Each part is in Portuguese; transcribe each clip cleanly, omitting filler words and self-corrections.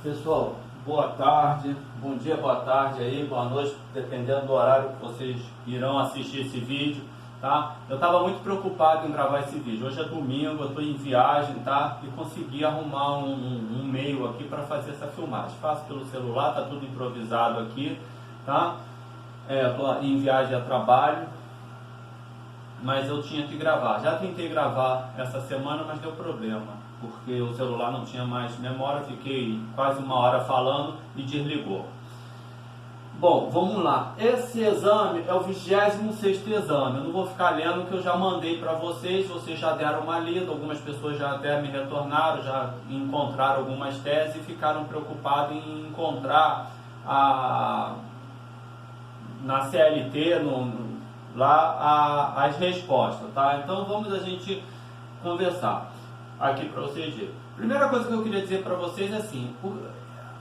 Pessoal, boa tarde, bom dia, boa tarde aí, boa noite, dependendo do horário que vocês irão assistir esse vídeo, tá? Eu estava muito preocupado em gravar esse vídeo. Hoje é domingo, eu estou em viagem, tá? E consegui arrumar um meio aqui para fazer essa filmagem. Faço pelo celular, tá tudo improvisado aqui, tá? Tô em viagem a trabalho, mas eu tinha que gravar. Já tentei gravar essa semana, mas deu problema, porque o celular não tinha mais memória. Fiquei quase uma hora falando e desligou. Bom, vamos lá. Esse exame é o 26º exame. Eu não vou ficar lendo, que eu já mandei para vocês. Vocês já deram uma lida, algumas pessoas já até me retornaram, já encontraram algumas teses e ficaram preocupados em encontrar na CLT, as respostas, tá? Então vamos a gente conversar aqui para vocês verem. Primeira coisa que eu queria dizer para vocês é assim: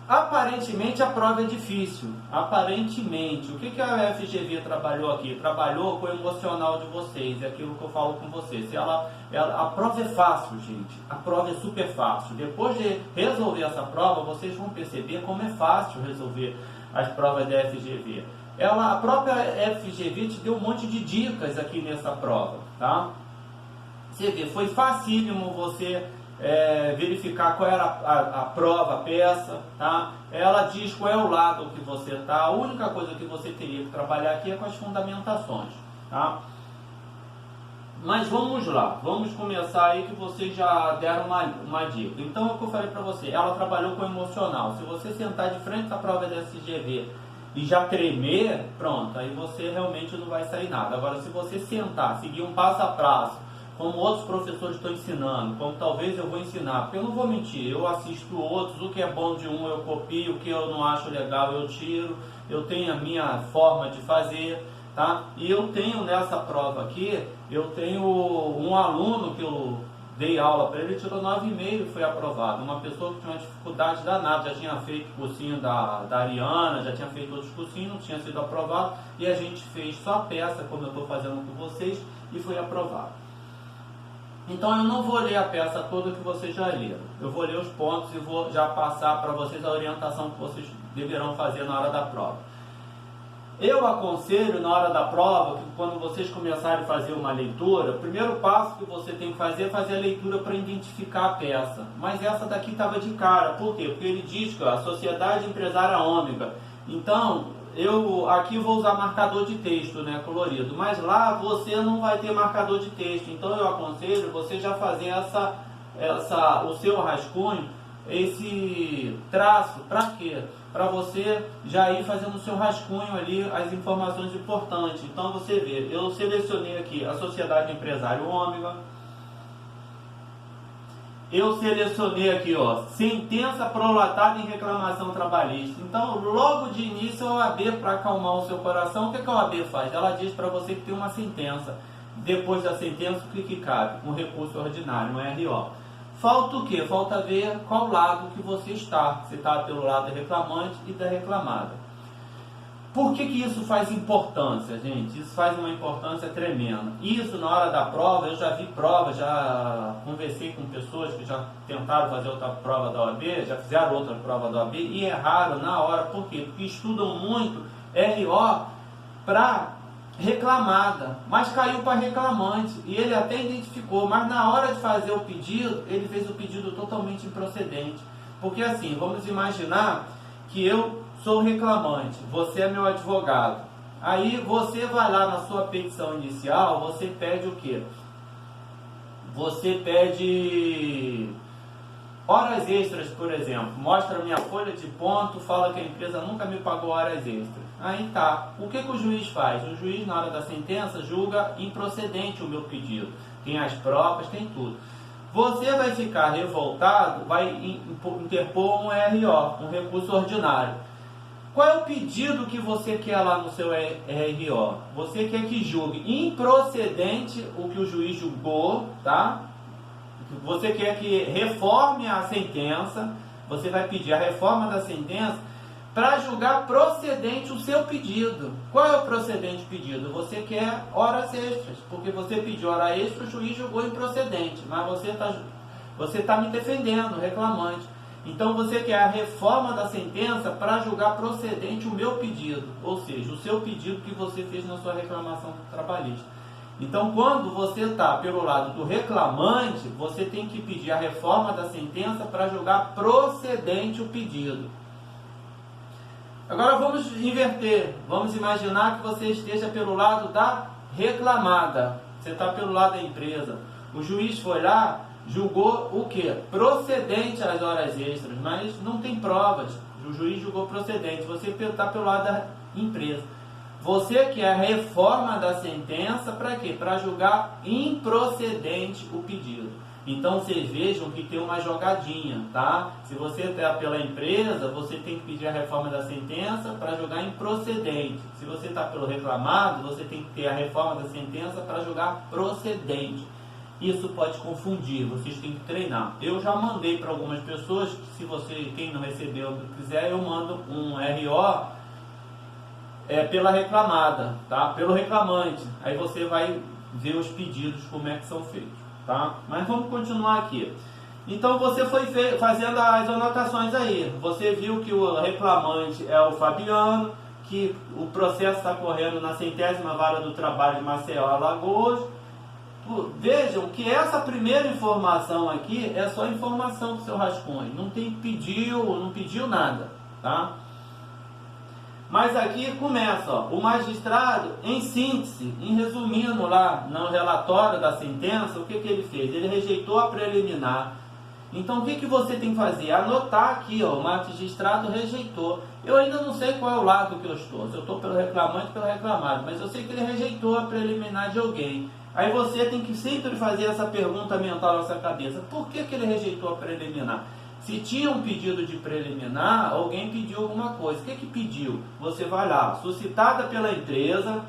aparentemente a prova é difícil. Aparentemente, o que a FGV trabalhou aqui? Trabalhou com o emocional de vocês, é aquilo que eu falo com vocês. A prova é fácil, gente. A prova é super fácil. Depois de resolver essa prova, vocês vão perceber como é fácil resolver as provas da FGV. A própria FGV te deu um monte de dicas aqui nessa prova, tá? Você vê, foi facílimo você verificar qual era a prova, a peça, tá? Ela diz qual é o lado que você está. A única coisa que você teria que trabalhar aqui é com as fundamentações, tá? Mas vamos lá, vamos começar aí, que vocês já deram uma dica. Então, o que eu falei para você, ela trabalhou com o emocional. Se você sentar de frente à prova da FGV e já tremer, pronto, aí você realmente não vai sair nada. Agora, se você sentar, seguir um passo a passo, como outros professores estão ensinando, como talvez eu vou ensinar, porque eu não vou mentir, eu assisto outros, o que é bom de um eu copio, o que eu não acho legal eu tiro, eu tenho a minha forma de fazer, tá? E eu tenho nessa prova aqui, eu tenho um aluno que eu dei aula para ele, tirou 9,5 e foi aprovado. Uma pessoa que tinha uma dificuldade danada, já tinha feito cursinho da Ariana, já tinha feito outros cursinhos, não tinha sido aprovado, e a gente fez só a peça, como eu estou fazendo com vocês, e foi aprovado. Então eu não vou ler a peça toda que vocês já leram. Eu vou ler os pontos e vou já passar para vocês a orientação que vocês deverão fazer na hora da prova. Eu aconselho na hora da prova que quando vocês começarem a fazer uma leitura, o primeiro passo que você tem que fazer é fazer a leitura para identificar a peça. Mas essa daqui estava de cara. Por quê? Porque ele diz que a Sociedade Empresária Ômega. Então, eu aqui vou usar marcador de texto, né, colorido, mas lá você não vai ter marcador de texto. Então eu aconselho você já fazer o seu rascunho, esse traço, para quê? Para você já ir fazendo o seu rascunho ali, as informações importantes. Então você vê, eu selecionei aqui a Sociedade Empresária Ômega. Eu selecionei aqui, ó, sentença prolatada em reclamação trabalhista. Então, logo de início, a OAB, para acalmar o seu coração, o que a OAB faz? Ela diz para você que tem uma sentença. Depois da sentença, o que cabe? Um recurso ordinário, um RO. Falta o quê? Falta ver qual lado que você está. Se está pelo lado do reclamante e da reclamada. Por que isso faz importância, gente? Isso faz uma importância tremenda. Isso, na hora da prova, eu já vi prova, já conversei com pessoas que já tentaram fazer outra prova da OAB, já fizeram outra prova da OAB e erraram na hora. Por quê? Porque estudam muito RO para reclamada, mas caiu para reclamante. E ele até identificou, mas na hora de fazer o pedido, ele fez o pedido totalmente improcedente. Porque assim, vamos imaginar que eu sou reclamante, você é meu advogado. Aí você vai lá na sua petição inicial, você pede o quê? Você pede horas extras, por exemplo. Mostra minha folha de ponto, fala que a empresa nunca me pagou horas extras. Aí tá. O que o juiz faz? O juiz, na hora da sentença, julga improcedente o meu pedido. Tem as provas, tem tudo. Você vai ficar revoltado, vai interpor um RO, um recurso ordinário. Qual é o pedido que você quer lá no seu RO? Você quer que julgue improcedente o que o juiz julgou, tá? Você quer que reforme a sentença, você vai pedir a reforma da sentença para julgar procedente o seu pedido. Qual é o procedente pedido? Você quer horas extras, porque você pediu hora extra, o juiz julgou improcedente, mas você está me defendendo, reclamante. Então você quer a reforma da sentença para julgar procedente o meu pedido, ou seja, o seu pedido que você fez na sua reclamação trabalhista. Então, quando você está pelo lado do reclamante, você tem que pedir a reforma da sentença para julgar procedente o pedido. Agora vamos inverter. Vamos imaginar que você esteja pelo lado da reclamada. Você está pelo lado da empresa. O juiz foi lá, julgou o quê? Procedente as horas extras, mas não tem provas. O juiz julgou procedente. Você está pelo lado da empresa. Você quer a reforma da sentença para quê? Para julgar improcedente o pedido. Então vocês vejam que tem uma jogadinha, tá? Se você está pela empresa, você tem que pedir a reforma da sentença para julgar improcedente. Se você está pelo reclamado, você tem que ter a reforma da sentença para julgar procedente. Isso pode confundir, vocês têm que treinar. Eu já mandei para algumas pessoas, se você, quem não recebeu, quiser, eu mando um RO pela reclamada, tá? Pelo reclamante. Aí você vai ver os pedidos, como é que são feitos, tá? Mas vamos continuar aqui. Então você foi fazendo as anotações aí. Você viu que o reclamante é o Fabiano, que o processo está correndo na 100ª Vara do Trabalho de Maceió, Alagoas. Vejam que essa primeira informação aqui é só informação do seu rascunho. Não tem não pediu nada, tá? Mas aqui começa, ó, o magistrado, em síntese, em resumindo lá no relatório da sentença, o que ele fez? Ele rejeitou a preliminar. Então o que você tem que fazer? Anotar aqui, ó, o magistrado rejeitou. Eu ainda não sei qual é o lado que eu estou, se eu estou pelo reclamante ou pelo reclamado, mas eu sei que ele rejeitou a preliminar de alguém. Aí você tem que sempre fazer essa pergunta mental na sua cabeça: por que ele rejeitou a preliminar? Se tinha um pedido de preliminar, alguém pediu alguma coisa. O que pediu? Você vai lá, suscitada pela empresa.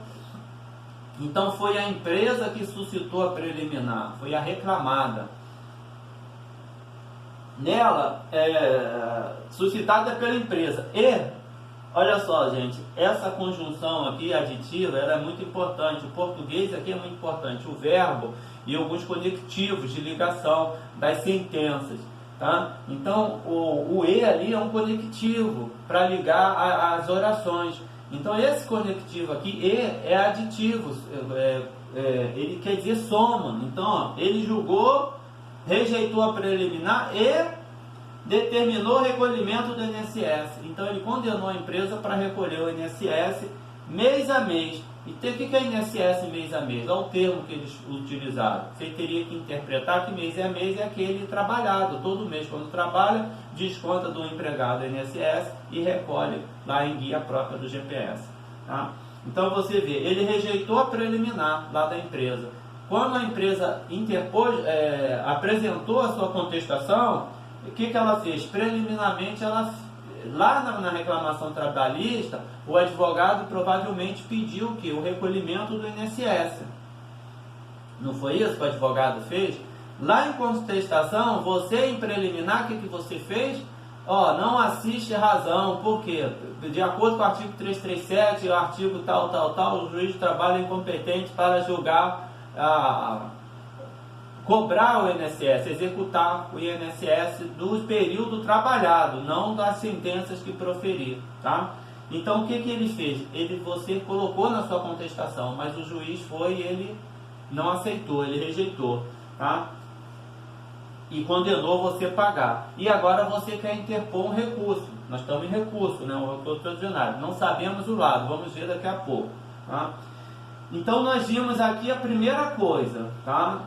Então foi a empresa que suscitou a preliminar, foi a reclamada. Nela, suscitada pela empresa. E, olha só, gente, essa conjunção aqui, aditiva, ela é muito importante. O português aqui é muito importante. O verbo e alguns conectivos de ligação das sentenças. Tá? Então o E ali é um conectivo para ligar as orações. Então esse conectivo aqui, E, é aditivo, ele quer dizer soma. Então ó, ele julgou, rejeitou a preliminar e determinou o recolhimento do INSS. Então ele condenou a empresa para recolher o INSS mês a mês. E o que é INSS mês a mês? É o termo que eles utilizaram. Você teria que interpretar que mês é mês é aquele trabalhado. Todo mês, quando trabalha, desconta do empregado INSS e recolhe lá em guia própria do GPS. Tá? Então você vê, ele rejeitou a preliminar lá da empresa. Quando a empresa apresentou a sua contestação, o que ela fez? Preliminarmente, lá na reclamação trabalhista, o advogado provavelmente pediu o quê? O recolhimento do INSS. Não foi isso que o advogado fez? Lá em contestação, você em preliminar, o que você fez? Não assiste razão. Por quê? De acordo com o artigo 337, o artigo tal, o juiz de trabalho é incompetente para julgar, cobrar o INSS, executar o INSS do período trabalhado, não das sentenças que proferir, tá? Então o que ele fez? Você colocou na sua contestação, mas o juiz ele não aceitou, ele rejeitou, tá? E condenou você a pagar. E agora você quer interpor um recurso. Nós estamos em recurso, né? Um recurso extraordinário. Não sabemos o lado, vamos ver daqui a pouco, tá? Então nós vimos aqui a primeira coisa, tá?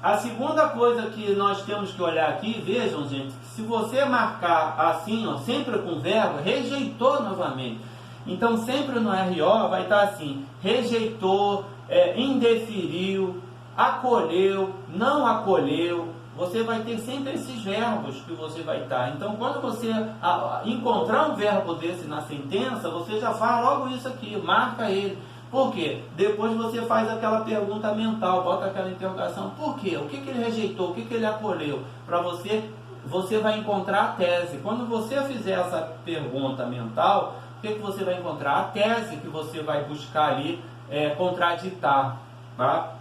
A segunda coisa que nós temos que olhar aqui, vejam, gente, se você marcar assim, ó, sempre com verbo, rejeitou novamente. Então, sempre no RO vai estar assim: rejeitou, indeferiu, acolheu, não acolheu. Você vai ter sempre esses verbos que você vai estar. Então, quando você encontrar um verbo desse na sentença, você já faz logo isso aqui, marca ele. Por quê? Depois você faz aquela pergunta mental, bota aquela interrogação. Por quê? O que ele rejeitou? O que ele acolheu? Para você vai encontrar a tese. Quando você fizer essa pergunta mental, o que você vai encontrar? A tese que você vai buscar ali contraditar. Tá?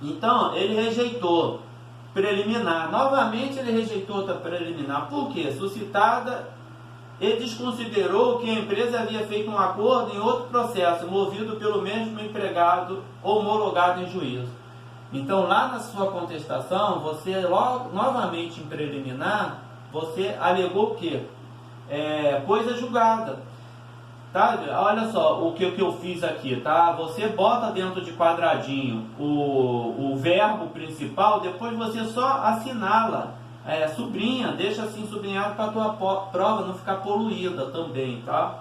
Então, ele rejeitou. preliminar. Novamente ele rejeitou outra preliminar. Por quê? Suscitada e desconsiderou que a empresa havia feito um acordo em outro processo, movido pelo mesmo empregado, homologado em juízo. Então, lá na sua contestação, você novamente em preliminar, você alegou o quê? Coisa julgada. Tá? Olha só o que eu fiz aqui, tá? Você bota dentro de quadradinho o verbo principal, depois você só assinala, sublinha, deixa assim sublinhado para a tua prova não ficar poluída também, tá?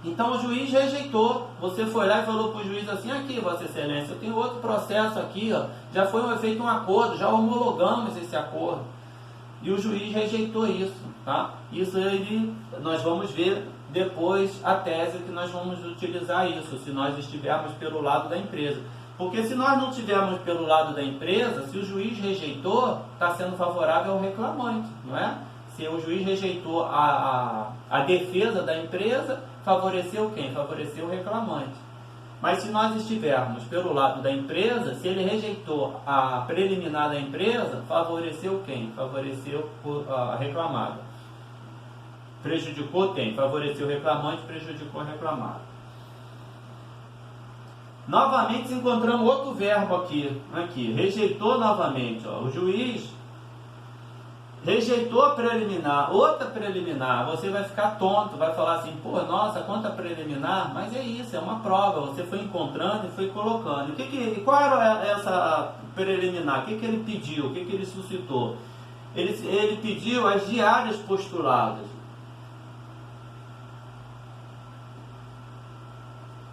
Então o juiz rejeitou, você foi lá e falou para o juiz assim, aqui, Vossa Excelência, eu tenho outro processo aqui, ó, já foi feito um acordo, já homologamos esse acordo. E o juiz rejeitou isso, tá? Isso nós vamos ver depois a tese que nós vamos utilizar isso, se nós estivermos pelo lado da empresa. Porque se nós não estivermos pelo lado da empresa, se o juiz rejeitou, está sendo favorável ao reclamante, não é? Se o juiz rejeitou a defesa da empresa, favoreceu quem? Favoreceu o reclamante. Mas se nós estivermos pelo lado da empresa, se ele rejeitou a preliminar da empresa, favoreceu quem? Favoreceu a reclamada. Prejudicou quem? Favoreceu o reclamante, prejudicou o reclamado. Novamente encontramos outro verbo aqui. Rejeitou novamente. Ó. O juiz rejeitou a preliminar, outra preliminar. Você vai ficar tonto, vai falar assim, pô, nossa, quanta preliminar? Mas é isso, é uma prova. Você foi encontrando e foi colocando. Qual era essa preliminar? O que ele pediu? O que ele suscitou? Ele pediu as diárias postuladas.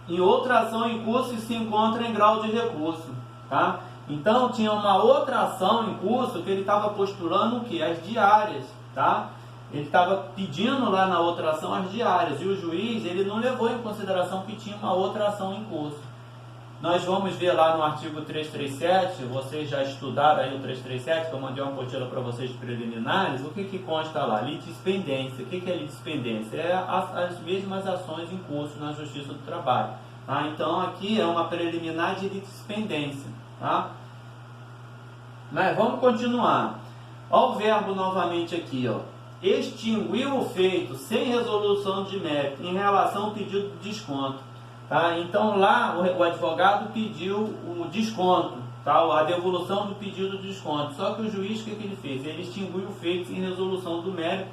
Em outra ação em curso e se encontra em grau de recurso, tá? Então tinha uma outra ação em curso que ele estava postulando o que? As diárias, tá? Ele estava pedindo lá na outra ação as diárias e o juiz ele não levou em consideração que tinha uma outra ação em curso. Nós vamos ver lá no artigo 337, vocês já estudaram aí o 337, que eu mandei uma apostila para vocês preliminares, o que consta lá? Litispendência. O que é litispendência? É as mesmas ações em curso na Justiça do Trabalho. Tá? Então aqui é uma preliminar de litispendência. Tá? Mas vamos continuar. Olha o verbo novamente aqui, ó. Extinguiu o feito sem resolução de mérito em relação ao pedido de desconto. Tá? Então lá o advogado pediu o desconto, tá? A devolução do pedido de desconto. Só que o juiz, o que ele fez? Ele extinguiu o feito sem resolução do mérito,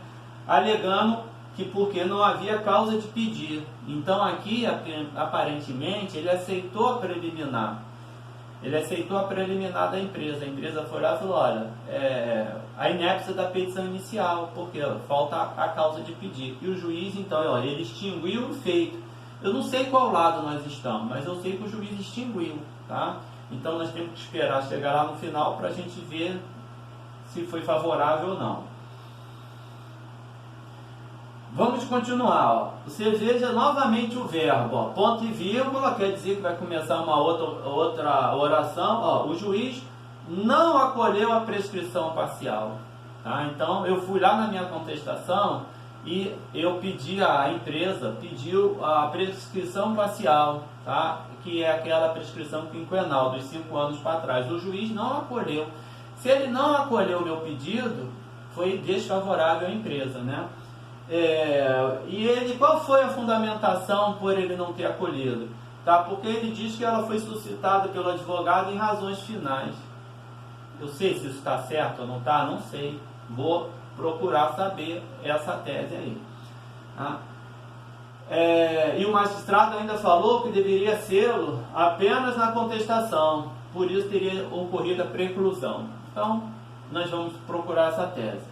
alegando que porque não havia causa de pedir. Então aqui, aparentemente, ele aceitou a preliminar. Ele aceitou a preliminar da empresa. A empresa foi lá e falou, olha, a inépcia da petição inicial, porque falta a causa de pedir. E o juiz, então, ele extinguiu o feito. Eu não sei qual lado nós estamos, mas eu sei que o juiz extinguiu, tá? Então nós temos que esperar chegar lá no final para a gente ver se foi favorável ou não. Vamos continuar, ó. Você veja novamente o verbo, ó. Ponto e vírgula, quer dizer que vai começar uma outra oração, ó. O juiz não acolheu a prescrição parcial, tá? Então eu fui lá na minha contestação e eu pedi, a empresa pediu a prescrição parcial, tá? Que é aquela prescrição quinquenal dos 5 anos para trás. O juiz não acolheu. Se ele não acolheu o meu pedido, foi desfavorável à empresa, né? Qual foi a fundamentação por ele não ter acolhido? Tá? Porque ele diz que ela foi suscitada pelo advogado em razões finais. Eu sei se isso está certo ou não está, não sei. Vou procurar saber essa tese aí. Tá? E o magistrado ainda falou que deveria sê-lo apenas na contestação, por isso teria ocorrido a preclusão. Então, nós vamos procurar essa tese.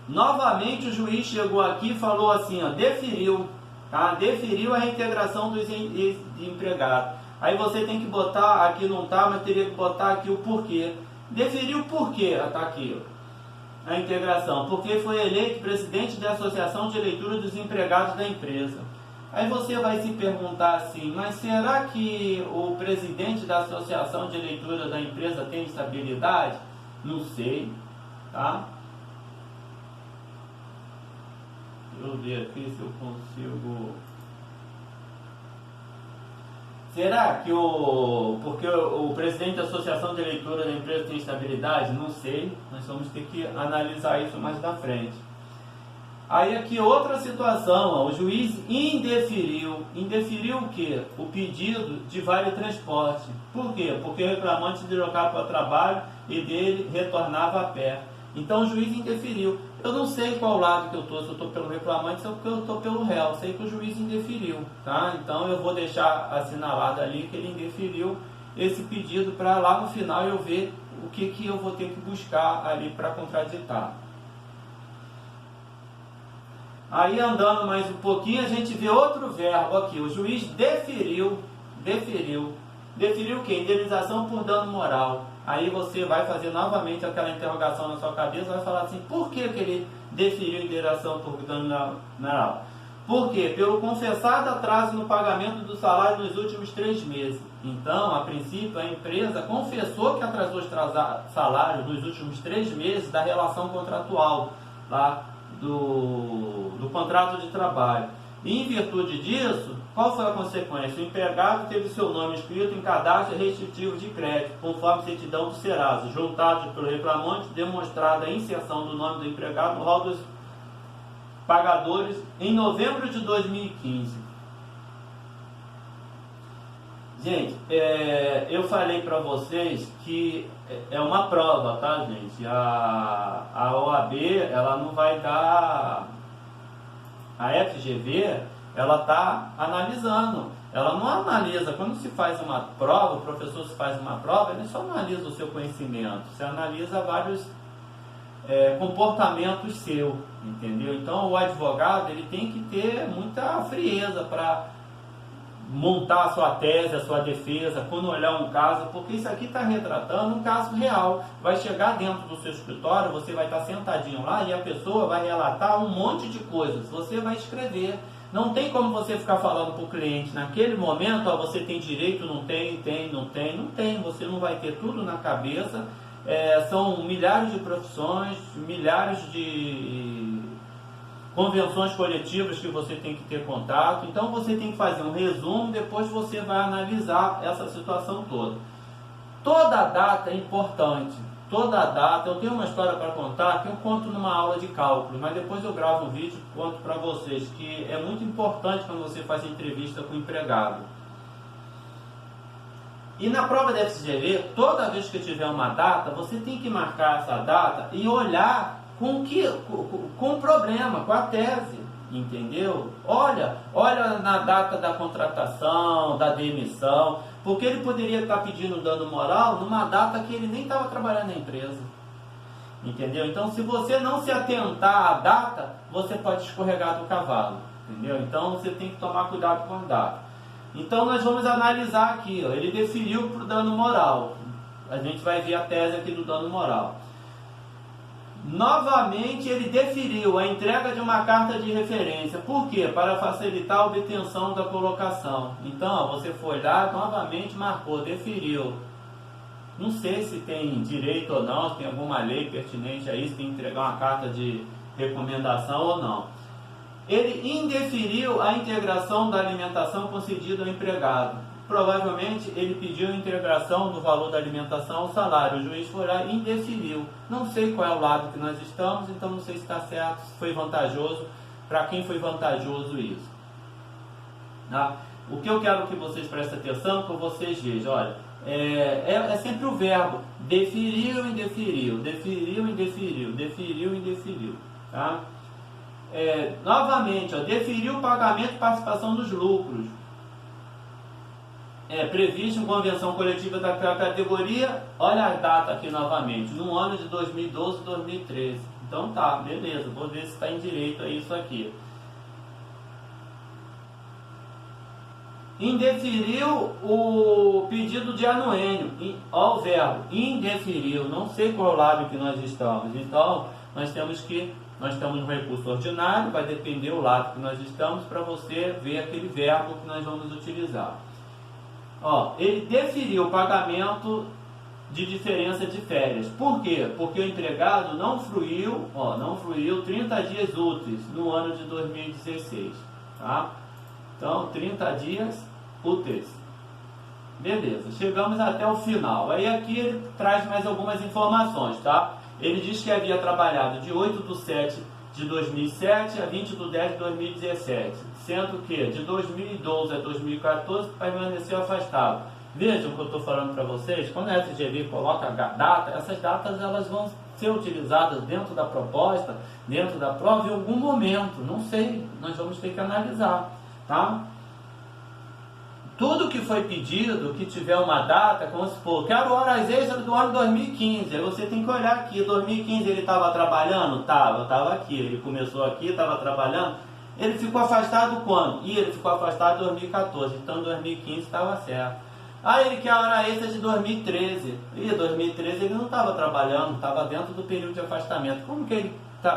Novamente o juiz chegou aqui e falou assim, ó, deferiu, tá? Deferiu a reintegração dos empregados. Aí você tem que botar, aqui não está, mas teria que botar aqui o porquê. Deferiu por quê? Está aqui, ó. A integração, porque foi eleito presidente da Associação de Leitura dos Empregados da empresa. Aí você vai se perguntar assim, mas será que o presidente da Associação de Leitura da empresa tem estabilidade? Não sei, tá? Deixa eu ver aqui se eu consigo... Será que porque o presidente da Associação de Leitura da empresa tem estabilidade? Não sei, nós vamos ter que analisar isso mais na frente. Aí aqui outra situação, ó, o juiz indeferiu o quê? O pedido de vale transporte. Por quê? Porque o reclamante se deslocava para o trabalho e dele retornava a pé. Então o juiz indeferiu. Eu não sei qual lado que eu estou, se eu estou pelo reclamante ou se eu estou pelo réu. Sei que o juiz indeferiu, tá? Então eu vou deixar assinalado ali que ele indeferiu esse pedido para lá no final eu ver o que eu vou ter que buscar ali para contraditar. Aí andando mais um pouquinho a gente vê outro verbo aqui. O juiz deferiu o quê? Indenização por dano moral. Aí você vai fazer novamente aquela interrogação na sua cabeça, vai falar assim, por que ele deferiu indenização por dano moral? Por quê? Pelo confessado atraso no pagamento do salário nos últimos 3 meses. Então, a princípio, a empresa confessou que atrasou o salário nos últimos 3 meses da relação contratual lá do contrato de trabalho. E em virtude disso, qual foi a consequência? O empregado teve seu nome escrito em cadastro restritivo de crédito, conforme certidão do Serasa, juntado pelo reclamante, demonstrada a inserção do nome do empregado no rol dos pagadores em novembro de 2015. Gente, eu falei para vocês que é uma prova, tá, gente? A OAB, ela não vai dar... A FGV, ela está analisando. Ela não analisa. Quando se faz uma prova, o professor se faz uma prova, ele só analisa o seu conhecimento. Você analisa vários comportamentos seus, entendeu? Então, o advogado, ele tem que ter muita frieza para montar a sua tese, a sua defesa, quando olhar um caso, porque isso aqui está retratando um caso real. Vai chegar dentro do seu escritório, você vai estar sentadinho lá e a pessoa vai relatar um monte de coisas. Você vai escrever. Não tem como você ficar falando para o cliente naquele momento, ó, você tem direito, não tem. Você não vai ter tudo na cabeça. São milhares de profissões, milhares de convenções coletivas que você tem que ter contato. Então você tem que fazer um resumo, depois você vai analisar essa situação toda. Toda data é importante. Toda data, eu tenho uma história para contar que eu conto numa aula de cálculo, mas depois eu gravo um vídeo e conto para vocês, que é muito importante quando você faz entrevista com o empregado. E na prova da FGV, toda vez que tiver uma data, você tem que marcar essa data e olhar com o problema, com a tese, entendeu? Olha na data da contratação, da demissão, porque ele poderia estar pedindo dano moral numa data que ele nem estava trabalhando na empresa, entendeu? Então, se você não se atentar à data, você pode escorregar do cavalo, entendeu? Então, você tem que tomar cuidado com a data. Então, nós vamos analisar aqui, ó, ele deferiu para o dano moral. A gente vai ver a tese aqui do dano moral. Novamente, ele deferiu a entrega de uma carta de referência. Por quê? Para facilitar a obtenção da colocação. Então, ó, você foi lá, novamente marcou, deferiu. Não sei se tem direito ou não, se tem alguma lei pertinente a isso, tem que entregar uma carta de recomendação ou não. Ele indeferiu a integração da alimentação concedida ao empregado. Provavelmente ele pediu a integração do valor da alimentação ao salário. O juiz foi lá e indeferiu. Não sei qual é o lado que nós estamos, então não sei se está certo, se foi vantajoso, para quem foi vantajoso isso. Tá? O que eu quero que vocês prestem atenção, que vocês vejam, olha, é sempre o verbo deferiu, indeferiu, deferiu, indeferiu, deferiu, indeferiu. Tá? Novamente, ó, deferiu o pagamento de participação dos lucros. Previsto em convenção coletiva da categoria, olha a data aqui novamente, no ano de 2012 e 2013. Então tá, beleza, vou ver se está em direito a isso aqui. Indeferiu o pedido de anuênio, ó o verbo, indeferiu, não sei qual lado que nós estamos, então nós estamos no recurso ordinário, vai depender o lado que nós estamos para você ver aquele verbo que nós vamos utilizar. Ó, ele deferiu o pagamento de diferença de férias. Por quê? Porque o empregado não fruiu 30 dias úteis no ano de 2016. Tá? Então, 30 dias úteis. Beleza, chegamos até o final. Aí aqui ele traz mais algumas informações, tá? Ele diz que havia trabalhado de 8/7 de 2007 a 20/10 de 2017, sendo que de 2012 a 2014 permaneceu afastado. Vejam o que eu estou falando para vocês, quando a FGV coloca a data, essas datas elas vão ser utilizadas dentro da proposta, dentro da prova em algum momento, não sei, nós vamos ter que analisar, tá? Tudo que foi pedido, que tiver uma data, como se for, quero horas extras do ano 2015, aí você tem que olhar aqui, 2015 ele estava trabalhando? Estava aqui, ele começou aqui, estava trabalhando, ele ficou afastado quando? Ele ficou afastado em 2014, então 2015 estava certo. Aí ele quer a hora extra de 2013, 2013 ele não estava trabalhando, estava dentro do período de afastamento, como que ele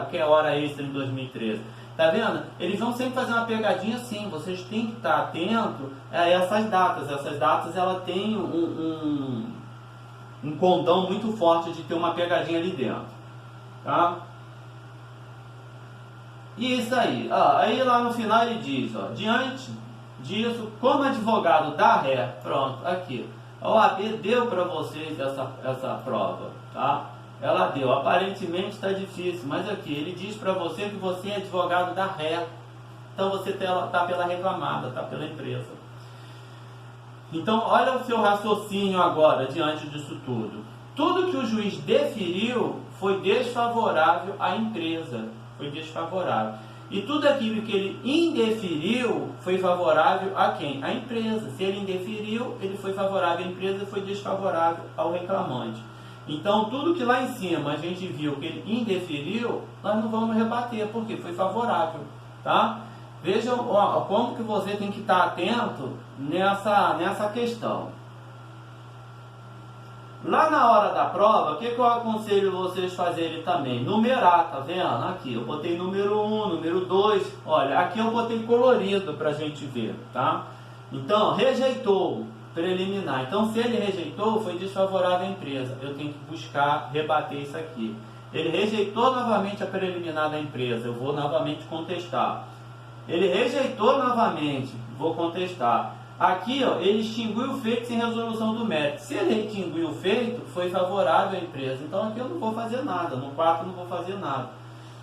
quer hora extra em 2013? Tá vendo? Eles vão sempre fazer uma pegadinha assim, vocês têm que estar atentos a essas datas. Essas datas ela tem um condão muito forte de ter uma pegadinha ali dentro. Tá? E isso aí. Aí lá no final ele diz, diante disso, como advogado da ré, pronto, aqui. A OAB deu para vocês essa prova, tá? Ela deu, aparentemente está difícil, mas aqui, ele diz para você que você é advogado da ré, então você está pela reclamada, está pela empresa. Então, olha o seu raciocínio agora, diante disso tudo. Tudo que o juiz deferiu foi desfavorável à empresa, foi desfavorável. E tudo aquilo que ele indeferiu foi favorável a quem? À empresa. Se ele indeferiu, ele foi favorável à empresa e foi desfavorável ao reclamante. Então, tudo que lá em cima a gente viu que ele indeferiu, nós não vamos rebater, porque foi favorável, tá? Vejam como que você tem que estar atento nessa questão. Lá na hora da prova, o que eu aconselho vocês fazerem também? Numerar, tá vendo? Aqui, eu botei número 1, número 2, olha, aqui eu botei colorido pra gente ver, tá? Então, rejeitou. Preliminar. Então, se ele rejeitou, foi desfavorável à empresa. Eu tenho que buscar rebater isso aqui. Ele rejeitou novamente a preliminar da empresa. Eu vou novamente contestar. Ele rejeitou novamente. Vou contestar. Aqui, ele extinguiu o feito sem resolução do mérito. Se ele extinguiu o feito, foi favorável à empresa. Então, aqui eu não vou fazer nada. No 4, não vou fazer nada.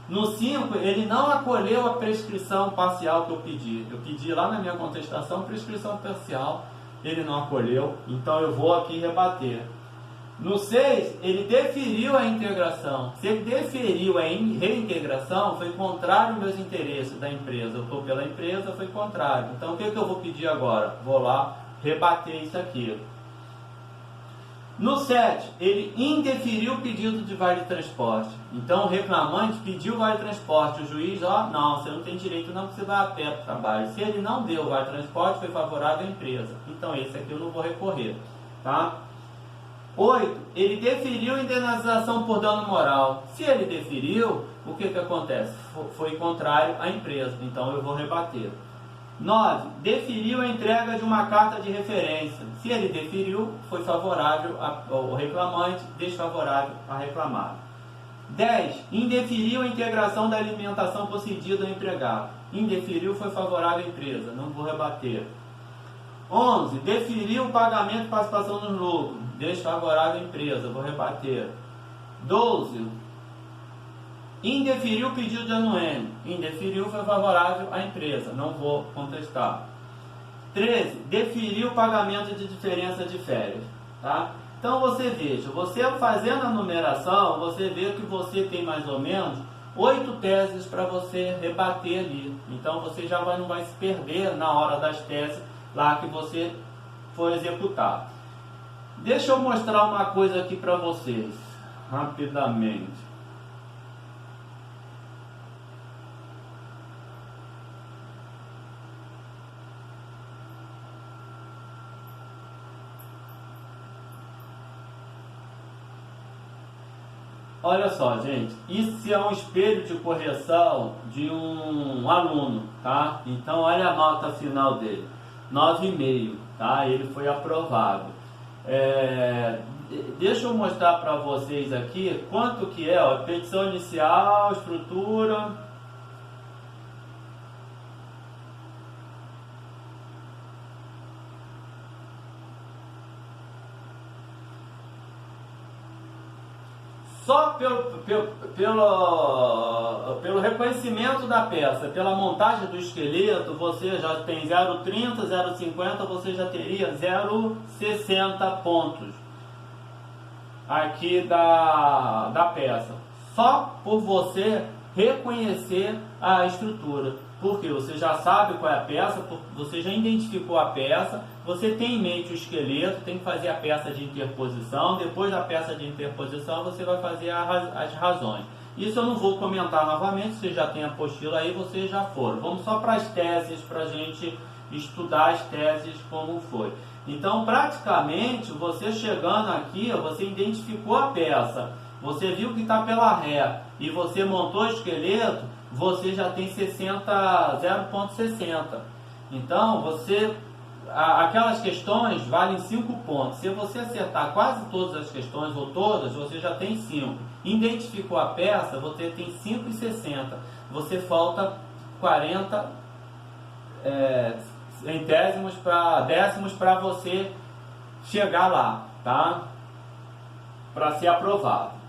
No 5, ele não acolheu a prescrição parcial que eu pedi. Eu pedi lá na minha contestação prescrição parcial. Ele não acolheu, então eu vou aqui rebater. No 6, ele deferiu a integração. Se ele deferiu a reintegração, foi contrário aos meus interesses da empresa. Eu estou pela empresa, foi contrário. Então, o que eu vou pedir agora? Vou lá rebater isso aqui. No 7, ele indeferiu o pedido de vale transporte. Então, o reclamante pediu vale transporte. O juiz, não, você não tem direito não, porque você vai a pé para o trabalho. Se ele não deu vale transporte, foi favorável à empresa. Então, esse aqui eu não vou recorrer, tá? 8, ele deferiu indenização por dano moral. Se ele deferiu, o que acontece? Foi contrário à empresa. Então, eu vou rebater. 9. Deferiu a entrega de uma carta de referência. Se ele deferiu, foi favorável ao reclamante, desfavorável a reclamado. 10. Indeferiu a integração da alimentação concedida ao empregado. Indeferiu, foi favorável à empresa. Não vou rebater. 11. Deferiu o pagamento de participação no lucro. Desfavorável à empresa. Vou rebater. 12. Indeferiu o pedido de anuênio. Indeferiu, foi favorável à empresa. Não vou contestar. 13. Deferiu o pagamento de diferença de férias. Tá? Então você veja, você fazendo a numeração, você vê que você tem mais ou menos 8 teses para você rebater ali. Então você já não vai se perder na hora das teses lá que você for executar. Deixa eu mostrar uma coisa aqui para vocês, rapidamente. Olha só, gente, isso é um espelho de correção de um aluno, tá? Então, olha a nota final dele, 9,5, tá? Ele foi aprovado. Deixa eu mostrar para vocês aqui quanto que é, petição inicial, estrutura. só pelo reconhecimento da peça, pela montagem do esqueleto, você já tem 0,30, 0,50, você já teria 0,60 pontos aqui da peça. Só por você reconhecer a estrutura. Porque você já sabe qual é a peça, você já identificou a peça, você tem em mente o esqueleto, tem que fazer a peça de interposição, depois da peça de interposição você vai fazer as razões. Isso eu não vou comentar novamente, você já tem a apostila aí, vocês já foram. Vamos só para as teses, para a gente estudar as teses como foi. Então, praticamente, você chegando aqui, você identificou a peça, você viu que está pela ré e você montou o esqueleto, você já tem 0,60. Então, aquelas questões valem 5 pontos. Se você acertar quase todas as questões, ou todas, você já tem 5. Identificou a peça, você tem 5,60. Você falta 40 centésimos para décimos para você chegar lá, tá? Para ser aprovado.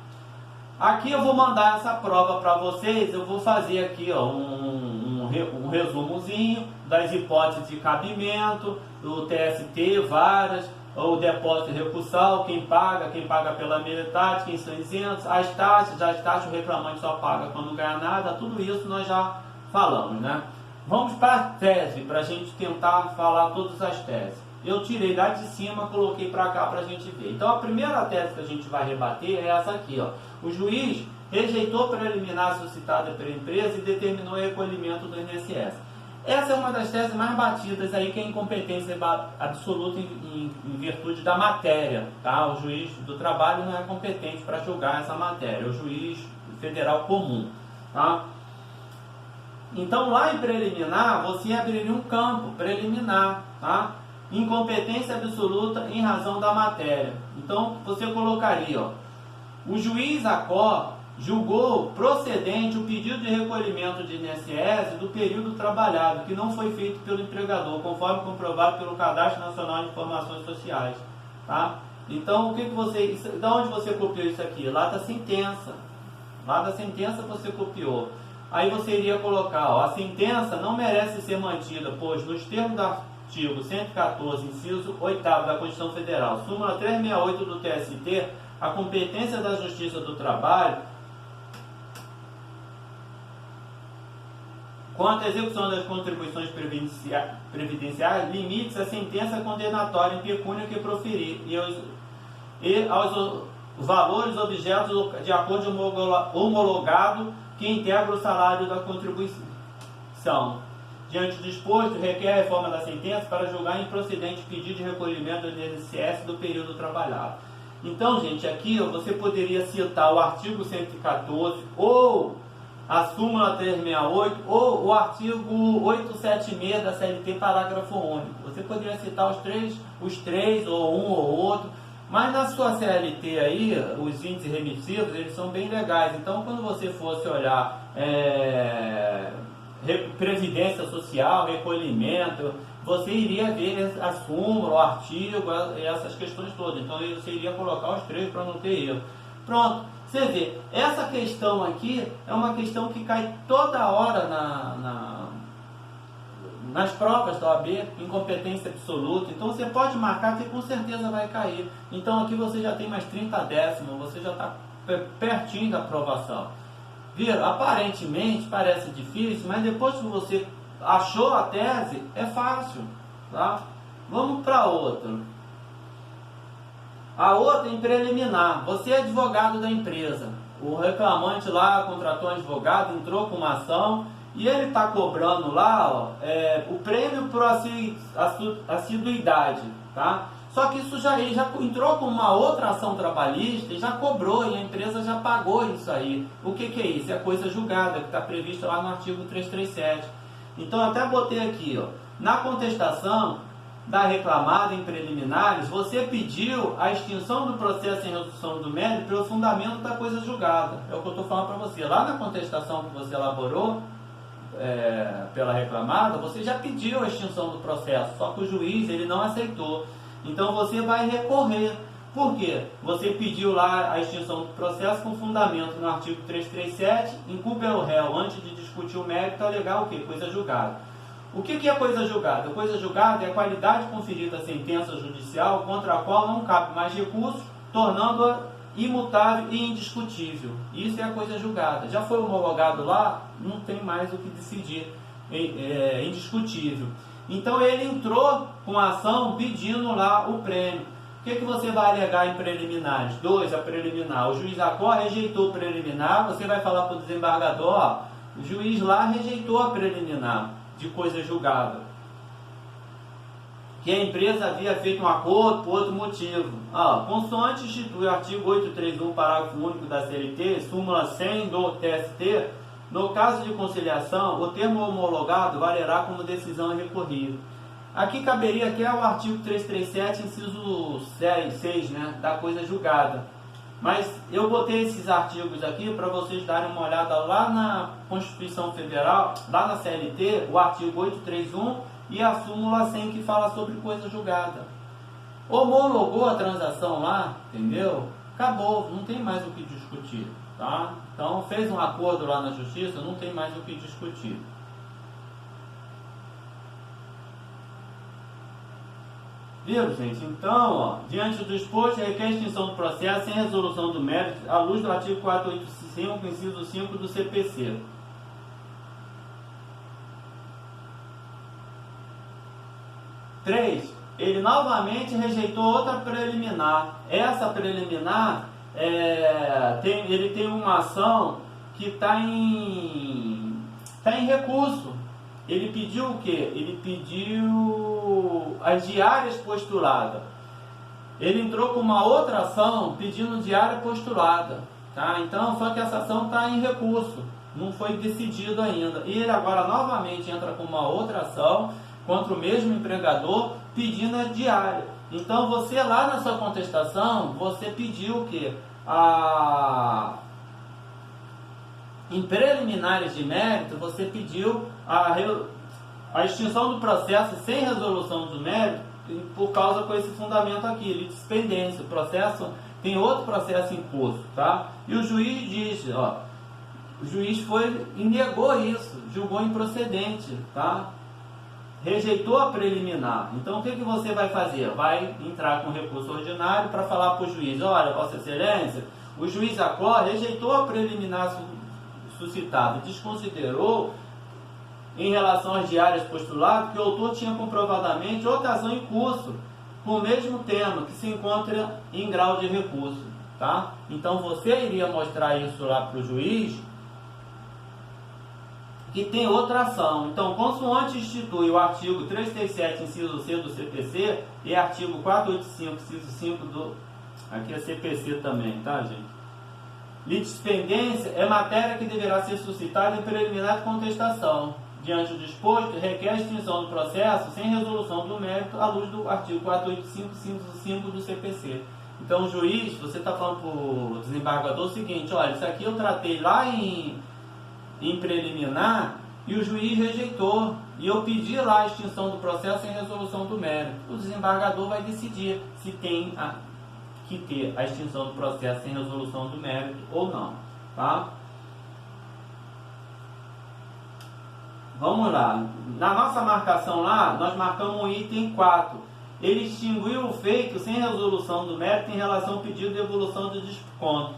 Aqui eu vou mandar essa prova para vocês, eu vou fazer aqui ó, um resumozinho das hipóteses de cabimento, o TST, várias, o depósito recursal, quem paga pela metade, quem são isentos, as taxas o reclamante só paga quando não ganha nada, tudo isso nós já falamos, né? Vamos para a tese, para a gente tentar falar todas as teses. Eu tirei lá de cima, coloquei para cá para a gente ver. Então a primeira tese que a gente vai rebater é essa aqui, ó. O juiz rejeitou preliminar suscitada pela empresa e determinou o recolhimento do INSS. Essa é uma das teses mais batidas aí, que é incompetência absoluta em virtude da matéria, tá? O juiz do trabalho não é competente para julgar essa matéria, é o juiz federal comum, tá? Então lá em preliminar, você abriria um campo preliminar, tá? Incompetência absoluta em razão da matéria. Então você colocaria, ó, o juiz ACO julgou procedente o pedido de recolhimento de INSS do período trabalhado, que não foi feito pelo empregador, conforme comprovado pelo Cadastro Nacional de Informações Sociais, tá? Então, o que você, de onde você copiou isso aqui? Lá da sentença. Lá da sentença você copiou. Aí você iria colocar, ó, a sentença não merece ser mantida, pois nos termos do artigo 114, inciso 8º da Constituição Federal, súmula 368 do TST, a competência da Justiça do Trabalho quanto à execução das contribuições previdenciárias, limites a sentença condenatória em pecúnia que proferir e aos valores objetos de acordo homologado que integra o salário da contribuição. Diante do disposto, requer a reforma da sentença para julgar improcedente pedido de recolhimento do INSS do período trabalhado. Então, gente, aqui você poderia citar o artigo 114 ou a súmula 368 ou o artigo 876 da CLT, parágrafo único. Você poderia citar os três ou um ou outro, mas na sua CLT aí, os índices remissivos, eles são bem legais. Então, quando você fosse olhar previdência social, recolhimento, você iria ver a súmula, o artigo, essas questões todas. Então, você iria colocar os três para não ter erro. Pronto. Você vê, essa questão aqui é uma questão que cai toda hora nas provas da OAB, incompetência absoluta. Então você pode marcar que com certeza vai cair. Então aqui você já tem mais 30 décimos, você já está pertinho da aprovação. Viram? Aparentemente parece difícil, mas depois que você achou a tese, é fácil. Tá? Vamos para outra. A outra em preliminar, você é advogado da empresa, o reclamante lá contratou um advogado, entrou com uma ação e ele está cobrando lá ó, o prêmio por assiduidade, tá? Só que isso ele já entrou com uma outra ação trabalhista e já cobrou e a empresa já pagou isso aí. O que é isso? É coisa julgada, que está prevista lá no artigo 337. Então eu até botei aqui, ó, na contestação da reclamada em preliminares, você pediu a extinção do processo em redução do mérito pelo fundamento da coisa julgada. É o que eu estou falando para você. Lá na contestação que você elaborou pela reclamada, você já pediu a extinção do processo, só que o juiz ele não aceitou. Então você vai recorrer. Por quê? Você pediu lá a extinção do processo com fundamento no artigo 337, inculpa o réu antes de discutir o mérito, alegar o quê? Coisa julgada. O que é coisa julgada? Coisa julgada é a qualidade conferida à sentença judicial contra a qual não cabe mais recurso, tornando-a imutável e indiscutível. Isso é a coisa julgada. Já foi homologado lá, não tem mais o que decidir, é indiscutível. Então ele entrou com a ação pedindo lá o prêmio. O que você vai alegar em preliminares? 2, a preliminar. O juiz acorre, rejeitou o preliminar, você vai falar para o desembargador, ó, o juiz lá rejeitou a preliminar de coisa julgada. Que a empresa havia feito um acordo por outro motivo. Consoante institui o artigo 831, parágrafo único da CLT, súmula 100 do TST, no caso de conciliação, o termo homologado valerá como decisão recorrida. Aqui caberia que é o artigo 337, inciso 6, né, da coisa julgada. Mas eu botei esses artigos aqui para vocês darem uma olhada lá na Constituição Federal, lá na CLT, o artigo 831 e a súmula 100 que fala sobre coisa julgada. Homologou a transação lá, entendeu? Acabou, não tem mais o que discutir, tá? Então fez um acordo lá na Justiça, não tem mais o que discutir. Viram, gente? Então, diante do exposto, requer extinção do processo sem resolução do mérito, à luz do artigo 485, inciso 5 do CPC. Três, ele novamente rejeitou outra preliminar. Essa preliminar, ele tem uma ação que está em recurso. Ele pediu o quê? Ele pediu as diárias postuladas. Ele entrou com uma outra ação pedindo diária postulada. Tá? Então, só que essa ação está em recurso. Não foi decidido ainda. E ele agora novamente entra com uma outra ação contra o mesmo empregador pedindo a diária. Então, você lá na sua contestação, você pediu o quê? Em preliminares de mérito, você pediu a extinção do processo sem resolução do mérito por causa com esse fundamento aqui, litispendência. O processo tem outro processo em curso, tá? E o juiz diz, ó, o juiz foi e negou isso, julgou improcedente, tá? Rejeitou a preliminar. Então o que você vai fazer? Vai entrar com recurso ordinário para falar para o juiz, olha, Vossa Excelência, o juiz acorre, rejeitou a preliminar suscitada, desconsiderou em relação às diárias postuladas que o autor tinha comprovadamente outra ação em curso com o mesmo tema que se encontra em grau de recurso, tá? Então você iria mostrar isso lá para o juiz que tem outra ação. Então, consoante institui o artigo 337, inciso C do CPC e artigo 485, inciso 5 do... Aqui é CPC também, tá, gente? Litispendência é matéria que deverá ser suscitada em preliminar de contestação. Diante do exposto, requer a extinção do processo sem resolução do mérito à luz do artigo 485, inciso 5 do CPC. Então, o juiz, você está falando para o desembargador o seguinte, olha, isso aqui eu tratei lá em preliminar e o juiz rejeitou. E eu pedi lá a extinção do processo sem resolução do mérito. O desembargador vai decidir se tem que ter a extinção do processo sem resolução do mérito ou não, tá? Vamos lá. Na nossa marcação lá, nós marcamos o item 4. Ele extinguiu o feito sem resolução do mérito em relação ao pedido de devolução do desconto.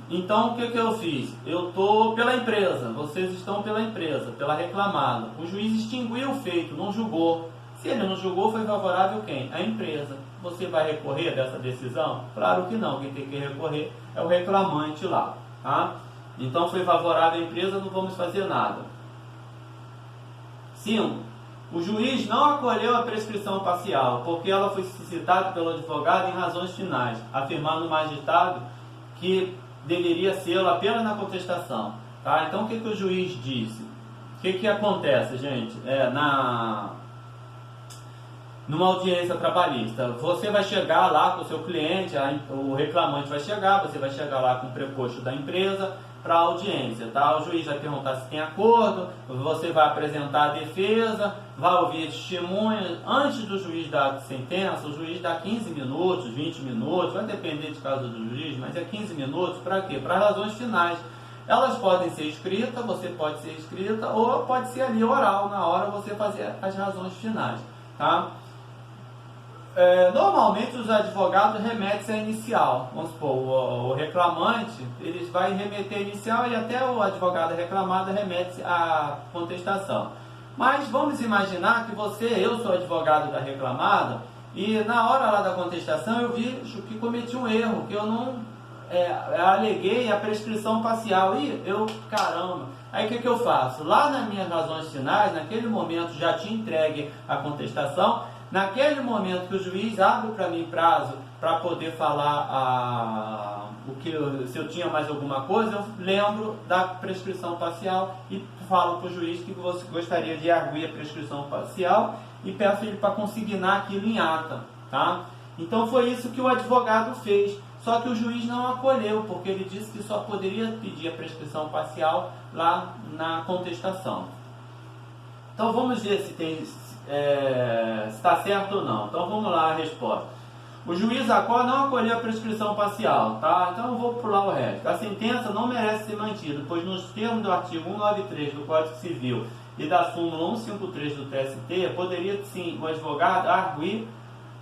Então, o que eu fiz? Eu estou pela empresa, vocês estão pela empresa, pela reclamada. O juiz extinguiu o feito, não julgou. Se ele não julgou, foi favorável quem? A empresa. Você vai recorrer dessa decisão? Claro que não, quem tem que recorrer é o reclamante lá, tá? Então foi favorável à empresa, não vamos fazer nada. 5. O juiz não acolheu a prescrição parcial, porque ela foi suscitada pelo advogado em razões finais, afirmando o magistrado que deveria ser apenas na contestação, tá? Então o que o juiz disse? O que acontece, gente? Numa audiência trabalhista, você vai chegar lá com o seu cliente, o reclamante vai chegar, você vai chegar lá com o preposto da empresa, a audiência, tá? O juiz vai perguntar se tem acordo, você vai apresentar a defesa, vai ouvir testemunhas. Antes do juiz dar sentença, o juiz dá 15 minutos, 20 minutos, vai depender de caso do juiz, mas é 15 minutos para quê? Para razões finais. Elas podem ser escritas, você pode ser escrita, ou pode ser ali oral, na hora você fazer as razões finais, tá? Normalmente os advogados remetem-se à inicial. Vamos supor, o reclamante, eles vai remeter a inicial e até o advogado reclamado remete-se à contestação. Mas vamos imaginar que eu sou advogado da reclamada e na hora lá da contestação eu vi que cometi um erro, que eu não aleguei a prescrição parcial. E caramba, aí o que eu faço? Lá nas minhas razões finais, naquele momento já te entregue a contestação. Naquele momento que o juiz abre para mim prazo para poder falar se eu tinha mais alguma coisa, eu lembro da prescrição parcial e falo para o juiz que você gostaria de arguir a prescrição parcial e peço ele para consignar aquilo em ata, tá? Então foi isso que o advogado fez, só que o juiz não acolheu, porque ele disse que só poderia pedir a prescrição parcial lá na contestação. Então vamos ver se está certo ou não. Então vamos lá a resposta. O juiz não acolheu a prescrição parcial, tá? Então eu vou pular o resto. A sentença não merece ser mantida, pois nos termos do artigo 193 do Código Civil e da súmula 153 do TST, poderia sim o advogado arguir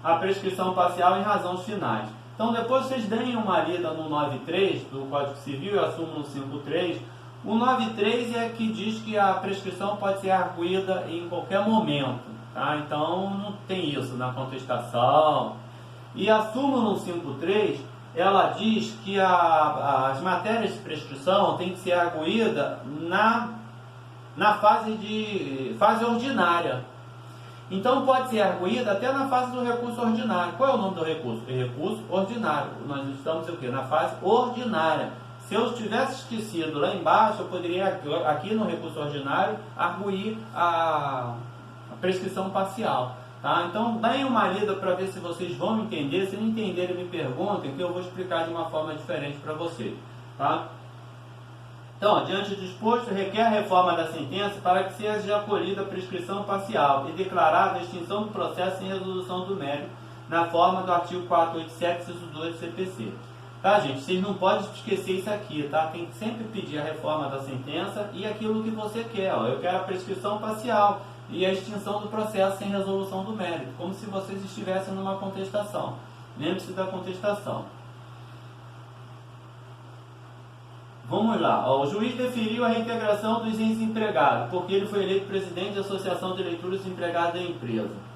a prescrição parcial em razões finais. Então depois vocês deem uma lida no 93 do Código Civil e a súmula 153. O 93 é que diz que a prescrição pode ser arguida em qualquer momento, tá? Então não tem isso na contestação. E a súmula 153, ela diz que as matérias de prescrição têm que ser arguídas na fase ordinária. Então pode ser arguída até na fase do recurso ordinário. Qual é o nome do recurso? Recurso ordinário. Nós estamos o quê? Na fase ordinária. Se eu tivesse esquecido lá embaixo, eu poderia, aqui no recurso ordinário, arguir a prescrição parcial. Tá? Então, deem uma lida para ver se vocês vão entender. Se não entenderem, me perguntem, que eu vou explicar de uma forma diferente para vocês. Tá? Então, diante do exposto, requer a reforma da sentença para que seja acolhida a prescrição parcial e declarada a extinção do processo sem resolução do mérito, na forma do artigo 487, inciso 2 do CPC. Tá, gente? Vocês não podem esquecer isso aqui, tá? Tem que sempre pedir a reforma da sentença e aquilo que você quer. Ó. Eu quero a prescrição parcial e a extinção do processo sem resolução do mérito, como se vocês estivessem numa contestação. Lembre-se da contestação. Vamos lá. Ó, o juiz deferiu a reintegração dos desempregados, porque ele foi eleito presidente da Associação de Leitores Desempregados da empresa.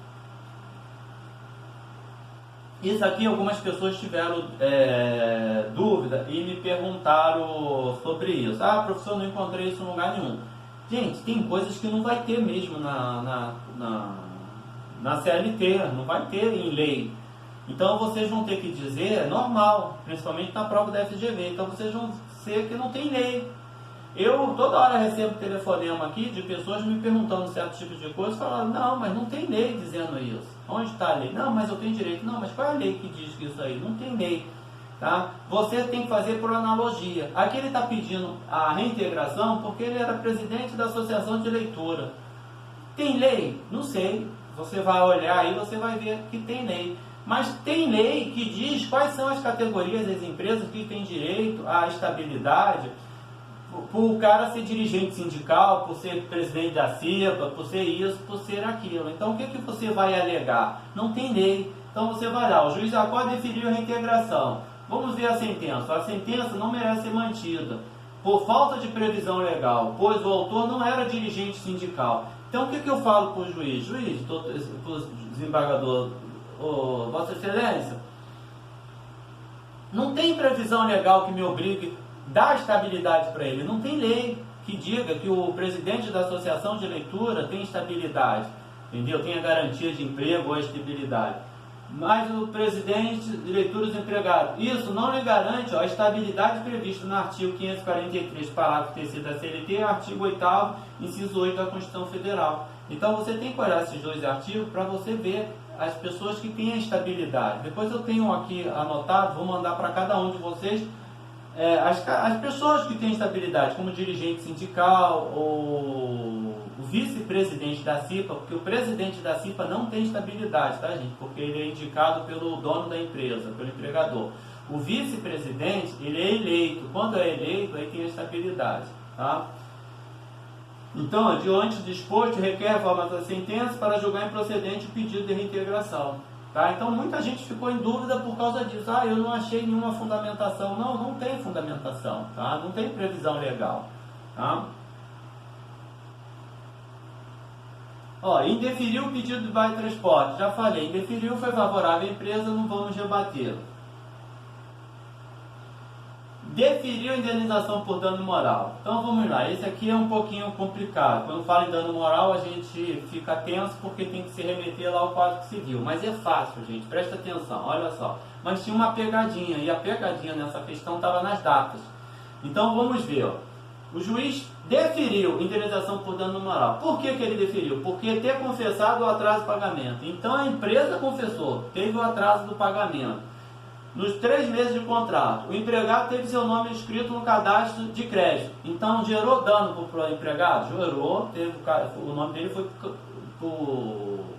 Isso aqui algumas pessoas tiveram dúvida e me perguntaram sobre isso. Ah, professor, não encontrei isso em lugar nenhum. Gente, tem coisas que não vai ter mesmo na CLT, não vai ter em lei. Então vocês vão ter que dizer, normal, principalmente na prova da FGV. Então vocês vão ser que não tem lei. Eu toda hora recebo telefonema aqui de pessoas me perguntando certos tipos de coisas, falando, não, mas não tem lei dizendo isso. Onde está a lei? Não, mas eu tenho direito. Não, mas qual é a lei que diz isso aí? Não tem lei. Tá? Você tem que fazer por analogia. Aqui ele está pedindo a reintegração porque ele era presidente da Associação de Leitura. Tem lei? Não sei. Você vai olhar aí, você vai ver que tem lei. Mas tem lei que diz quais são as categorias das empresas que têm direito à estabilidade, por o cara ser dirigente sindical, por ser presidente da CIPA, por ser isso, por ser aquilo. Então o que você vai alegar? Não tem lei. Então você vai lá, o juiz agora deferiu a reintegração. Vamos ver a sentença. A sentença não merece ser mantida por falta de previsão legal, pois o autor não era dirigente sindical. Então o que eu falo para o juiz? Juiz, para o desembargador, Vossa Excelência, não tem previsão legal que me obrigue a dar estabilidade para ele. Não tem lei que diga que o presidente da Associação de Leitura tem estabilidade, entendeu? Tem a garantia de emprego ou a estabilidade. Mas o presidente de leitura desempregado, isso não lhe garante a estabilidade prevista no artigo 543, parágrafo 3º da CLT e artigo 8º, inciso 8 da Constituição Federal. Então você tem que olhar esses dois artigos para você ver as pessoas que têm a estabilidade. Depois eu tenho aqui anotado, vou mandar para cada um de vocês as pessoas que têm estabilidade, como dirigente sindical ou o vice-presidente da CIPA, porque o presidente da CIPA não tem estabilidade, tá, gente? Porque ele é indicado pelo dono da empresa, pelo empregador. O vice-presidente, ele é eleito. Quando é eleito, aí tem a estabilidade, tá? Então, diante do disposto, requer a forma da sentença para julgar improcedente o pedido de reintegração. Tá? Então, muita gente ficou em dúvida por causa disso. Eu não achei nenhuma fundamentação. Não, não tem fundamentação. Tá? Não tem previsão legal. Tá? Indeferiu o pedido de Vale Transporte. Já falei, indeferiu, foi favorável à empresa, não vamos rebater. Deferiu a indenização por dano moral. Então vamos lá, esse aqui é um pouquinho complicado. Quando fala em dano moral, a gente fica tenso porque tem que se remeter lá ao Código Civil. Mas é fácil, gente, presta atenção, olha só. Mas tinha uma pegadinha, e a pegadinha nessa questão estava nas datas. Então vamos ver. O juiz deferiu indenização por dano moral. Por que ele deferiu? Porque ter confessado o atraso do pagamento. Então a empresa confessou, teve o atraso do pagamento. Nos 3 meses de contrato, o empregado teve seu nome escrito no cadastro de crédito. Então, gerou dano para o empregado? Gerou, o nome dele foi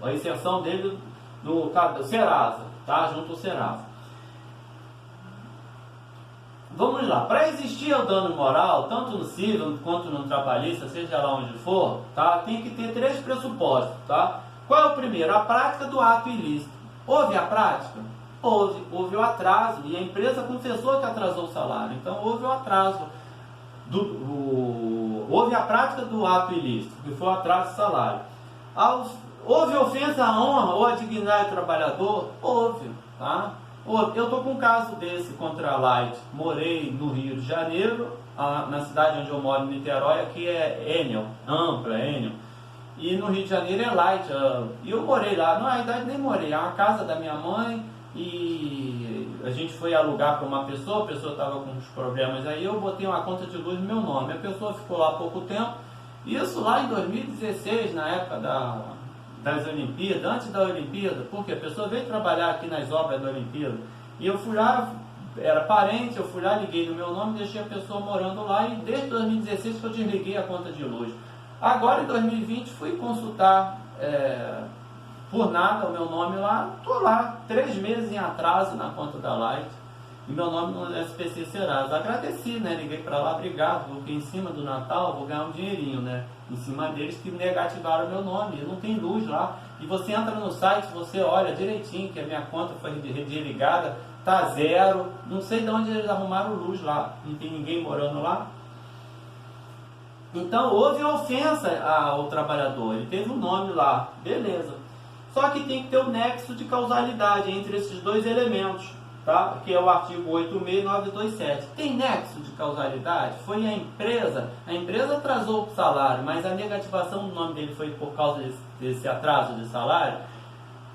a inserção dele no Serasa, tá? Junto ao Serasa. Vamos lá, para existir o dano moral, tanto no civil quanto no trabalhista, seja lá onde for, tá? Tem que ter 3 pressupostos, tá? Qual é o primeiro? A prática do ato ilícito. Houve a prática? Houve o atraso, e a empresa confessou que atrasou o salário. Então houve o atraso, houve a prática do ato ilícito, que foi o atraso do salário. Houve ofensa à honra ou à dignidade do trabalhador? Houve, tá? Eu estou com um caso desse contra a Light. Morei no Rio de Janeiro, na cidade onde eu moro, em Niterói, aqui é Enel, Ampla, Enel. E no Rio de Janeiro é Light. E eu morei lá, na verdade nem morei, é uma casa da minha mãe. E a gente foi alugar para uma pessoa, a pessoa estava com uns problemas aí, eu botei uma conta de luz no meu nome, a pessoa ficou lá há pouco tempo, isso lá em 2016, na época das Olimpíadas, antes da Olimpíada, porque a pessoa veio trabalhar aqui nas obras da Olimpíada, e eu fui lá, era parente, eu fui lá, liguei no meu nome, deixei a pessoa morando lá, e desde 2016 que eu desliguei a conta de luz. Agora em 2020 fui consultar, por nada, o meu nome lá, estou lá, 3 meses em atraso na conta da Light, e meu nome no SPC Serasa. Agradeci, né? Liguei para lá, obrigado, porque em cima do Natal vou ganhar um dinheirinho, né? Em cima deles que negativaram meu nome, não tem luz lá. E você entra no site, você olha direitinho que a minha conta foi desligada, tá 0, não sei de onde eles arrumaram luz lá, não tem ninguém morando lá. Então houve ofensa ao trabalhador, ele teve um nome lá, beleza. Só que tem que ter o nexo de causalidade entre esses 2 elementos, tá? Que é o artigo 86 e 927. Tem nexo de causalidade? Foi a empresa atrasou o salário, mas a negativação do nome dele foi por causa desse atraso de salário.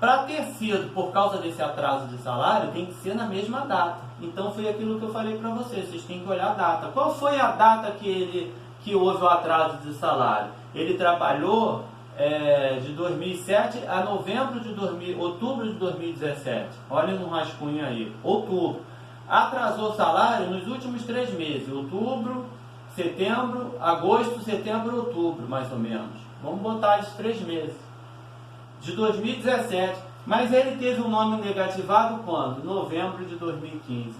Para ter sido por causa desse atraso de salário, tem que ser na mesma data. Então foi aquilo que eu falei para vocês têm que olhar a data. Qual foi a data que houve o atraso de salário? Ele trabalhou de 2007 a outubro de 2017. Olha no rascunho aí, outubro. Atrasou o salário nos últimos 3 meses, outubro, setembro, agosto, setembro, outubro, mais ou menos. Vamos botar esses 3 meses. De 2017. Mas ele teve um nome negativado quando? Novembro de 2015.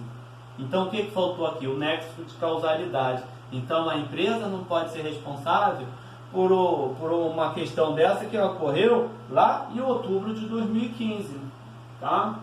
Então o que faltou aqui? O nexo de causalidade. Então a empresa não pode ser responsável por uma questão dessa que ocorreu lá em outubro de 2015, tá?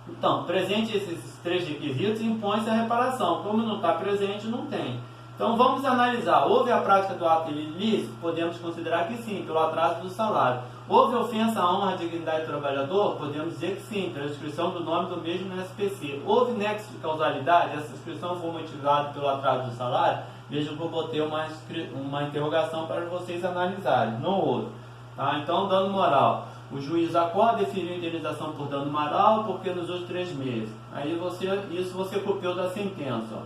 Então, presente esses 3 requisitos, impõe-se a reparação. Como não está presente, não tem. Então, vamos analisar. Houve a prática do ato ilícito? Podemos considerar que sim, pelo atraso do salário. Houve ofensa à honra e à dignidade do trabalhador? Podemos dizer que sim, pela inscrição do nome do mesmo no SPC. Houve nexo de causalidade? Essa inscrição foi motivada pelo atraso do salário? Vejam que eu botei uma interrogação para vocês analisarem. Não houve. Tá? Então, dano moral. O juiz acorda, definiu indenização por dano moral porque nos outros 3 meses. Aí isso você copiou da sentença. Ó.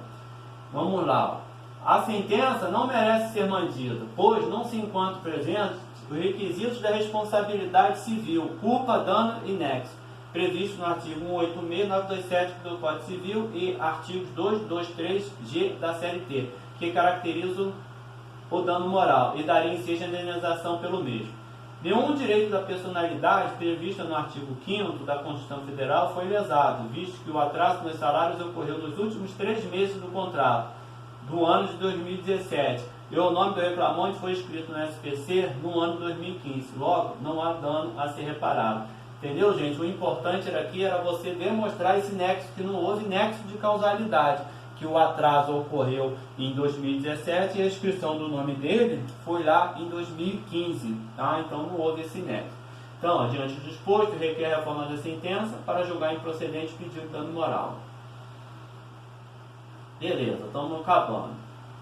Vamos lá. A sentença não merece ser mantida, pois não se encontram presentes os requisitos da responsabilidade civil, culpa, dano e nexo. previsto no artigo 186, 927 do Código Civil e artigos 223G da CLT, que caracterizam o dano moral e daria inciso à indenização pelo mesmo. Nenhum direito da personalidade previsto no artigo 5º da Constituição Federal foi lesado, visto que o atraso nos salários ocorreu nos últimos 3 meses do contrato do ano de 2017 e o nome do reclamante foi escrito no SPC no ano de 2015. Logo, não há dano a ser reparado. Entendeu, gente? O importante aqui era você demonstrar esse nexo, que não houve nexo de causalidade, que o atraso ocorreu em 2017 e a inscrição do nome dele foi lá em 2015, tá? Então não houve esse nexo. Então, diante do exposto, requer a reforma da sentença para julgar improcedente pedido de dano moral. Beleza, estamos acabando.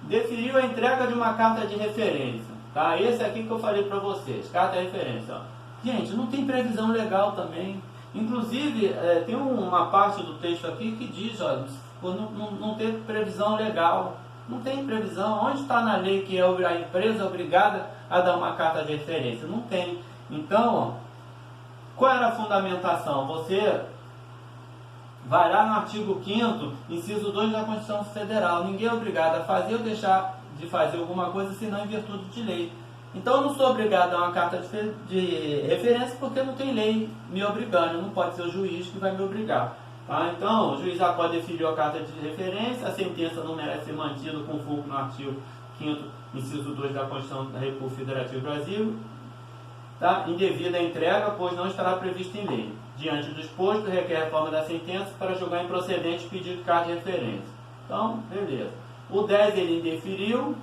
Deferiu a entrega de uma carta de referência, tá? Esse aqui que eu falei para vocês, carta de referência, ó. Gente, não tem previsão legal também. Inclusive, tem uma parte do texto aqui que diz, ó, não ter previsão legal. Não tem previsão. Onde está na lei que a empresa é obrigada a dar uma carta de referência? Não tem. Então, ó, qual era a fundamentação? Você vai lá no artigo 5º, inciso 2 da Constituição Federal. Ninguém é obrigado a fazer ou deixar de fazer alguma coisa senão em virtude de lei. Então eu não sou obrigado a dar uma carta de referência porque não tem lei me obrigando. Não pode ser o juiz que vai me obrigar. Tá? Então, o juiz acorde deferiu a carta de referência, a sentença não merece ser mantida com fulcro no artigo 5º, inciso 2 da Constituição da República Federativa do Brasil, tá? Indevida a entrega, pois não estará prevista em lei. Diante do exposto, requer a reforma da sentença para julgar improcedente o pedido de carta de referência. Então, beleza. O 10 ele indeferiu.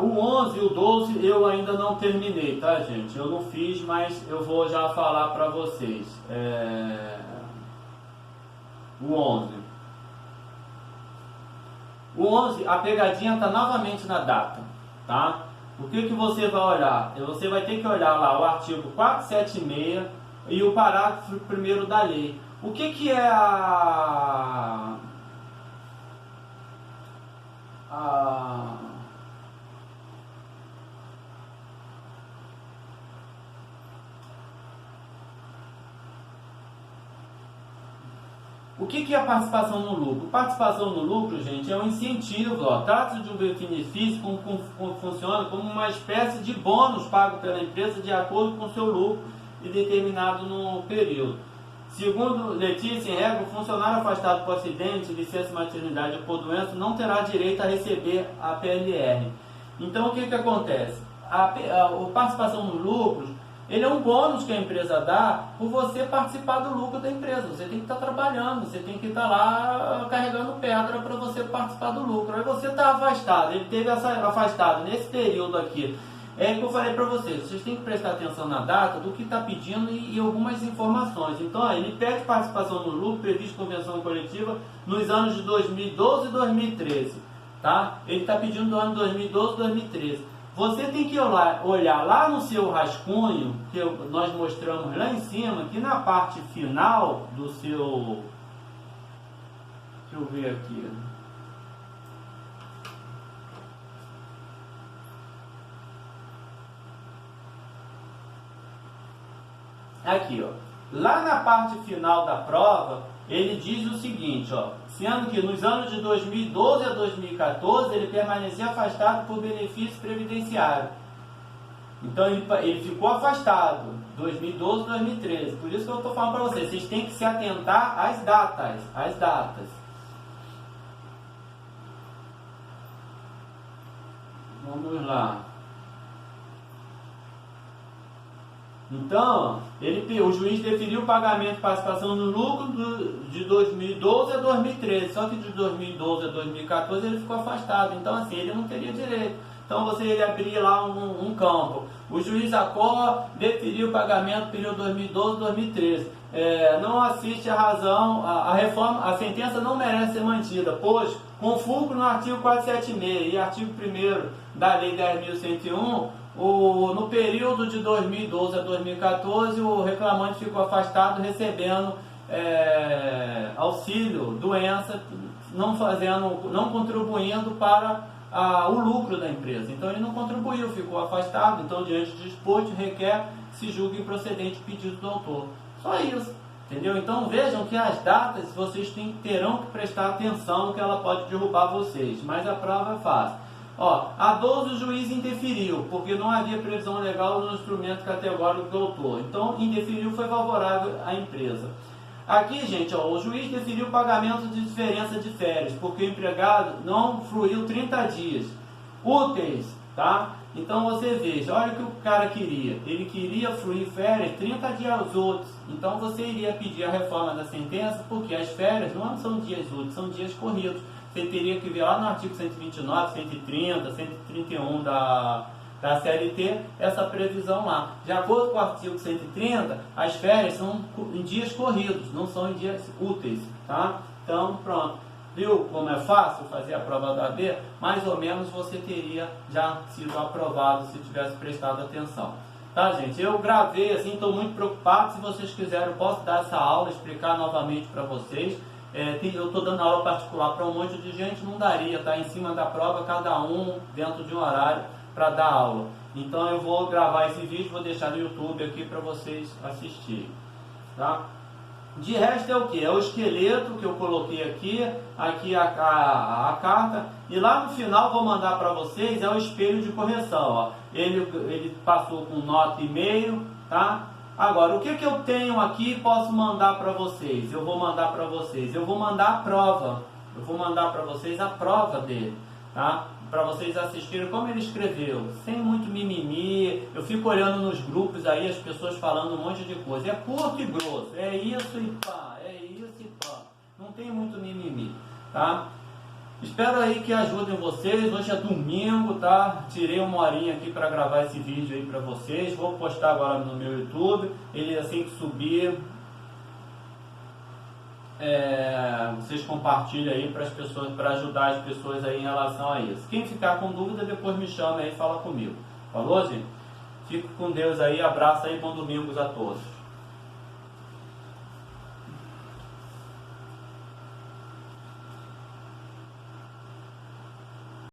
O 11 e o 12 eu ainda não terminei, tá, gente? Eu não fiz, mas eu vou já falar para vocês. O 11. O 11, a pegadinha está novamente na data, tá? O que você vai olhar? Você vai ter que olhar lá o artigo 476 e o parágrafo 1º da lei. O que é O que é a participação no lucro? Participação no lucro, gente, é um incentivo. Trata-se de um benefício que funciona como uma espécie de bônus pago pela empresa de acordo com o seu lucro e determinado no período. Segundo Letícia, em regra, o funcionário afastado por acidente, licença maternidade ou por doença não terá direito a receber a PLR. Então, o que acontece? A participação nos lucros, ele é um bônus que a empresa dá por você participar do lucro da empresa. Você tem que estar trabalhando, você tem que estar lá carregando pedra para você participar do lucro. Aí você está afastado, ele teve afastado nesse período aqui. É que eu falei para vocês têm que prestar atenção na data do que está pedindo e algumas informações. Então, ele pede participação no lucro previsto em convenção coletiva nos anos de 2012 e 2013. Tá? Ele está pedindo do ano 2012 e 2013. Você tem que olhar lá no seu rascunho, que nós mostramos lá em cima, que na parte final do seu... Deixa eu ver aqui. Aqui, ó. Lá na parte final da prova, ele diz o seguinte, ó, sendo que nos anos de 2012 a 2014 ele permanecia afastado por benefício previdenciário. Então ele ficou afastado, 2012 e 2013. Por isso que eu estou falando para vocês têm que se atentar às datas. Vamos lá. Então, o juiz deferiu o pagamento de participação no lucro de 2012 a 2013, só que de 2012 a 2014 ele ficou afastado, então assim, ele não teria direito. Então ele abria lá um campo, o juiz deferiu o pagamento no período 2012 a 2013. não assiste a razão, a reforma, a sentença não merece ser mantida, pois, com fulcro no artigo 476 e artigo 1º da Lei 10.101, no período de 2012 a 2014, o reclamante ficou afastado recebendo auxílio, doença, não contribuindo para o lucro da empresa. Então ele não contribuiu, ficou afastado. Então, diante do disposto, requer se julgue improcedente o pedido do autor. Só isso, entendeu? Então vejam que as datas vocês terão que prestar atenção, que ela pode derrubar vocês, mas a prova é fácil. A 12 o juiz indeferiu, porque não havia previsão legal no instrumento categórico do autor. Então, indeferiu foi favorável à empresa. Aqui, gente, o juiz deferiu o pagamento de diferença de férias, porque o empregado não fruiu 30 dias úteis, tá? Então você veja, olha o que o cara queria. Ele queria fruir férias 30 dias úteis. Então você iria pedir a reforma da sentença, porque as férias não são dias úteis, são dias corridos. Você teria que ver lá no artigo 129, 130, 131 da CLT, essa previsão lá. De acordo com o artigo 130, as férias são em dias corridos, não são em dias úteis, tá? Então, pronto. Viu como é fácil fazer a prova da AB? Mais ou menos você teria já sido aprovado se tivesse prestado atenção. Tá, gente? Eu gravei assim, estou muito preocupado. Se vocês quiserem, eu posso dar essa aula, explicar novamente para vocês. Eu estou dando aula particular para um monte de gente, não daria, tá? Em cima da prova, cada um dentro de um horário para dar aula. Então eu vou gravar esse vídeo, vou deixar no YouTube aqui para vocês assistirem, tá? De resto é o que? É o esqueleto que eu coloquei aqui a carta, e lá no final vou mandar para vocês o espelho de correção. Ele passou com nota e meio, tá? Agora, o que eu tenho aqui e posso mandar para vocês? Eu vou mandar para vocês, eu vou mandar a prova, eu vou mandar para vocês a prova dele, tá? Para vocês assistirem como ele escreveu, sem muito mimimi. Eu fico olhando nos grupos aí, as pessoas falando um monte de coisa. É curto e grosso, é isso e pá, é isso e pá. Não tem muito mimimi, tá? Espero aí que ajudem vocês. Hoje é domingo, tá? Tirei uma horinha aqui para gravar esse vídeo aí para vocês. Vou postar agora no meu YouTube. Ele assim que subir, vocês compartilham aí para as pessoas, para ajudar as pessoas aí em relação a isso. Quem ficar com dúvida, depois me chama aí e fala comigo. Falou, gente? Fico com Deus aí, abraço aí, bom domingo a todos.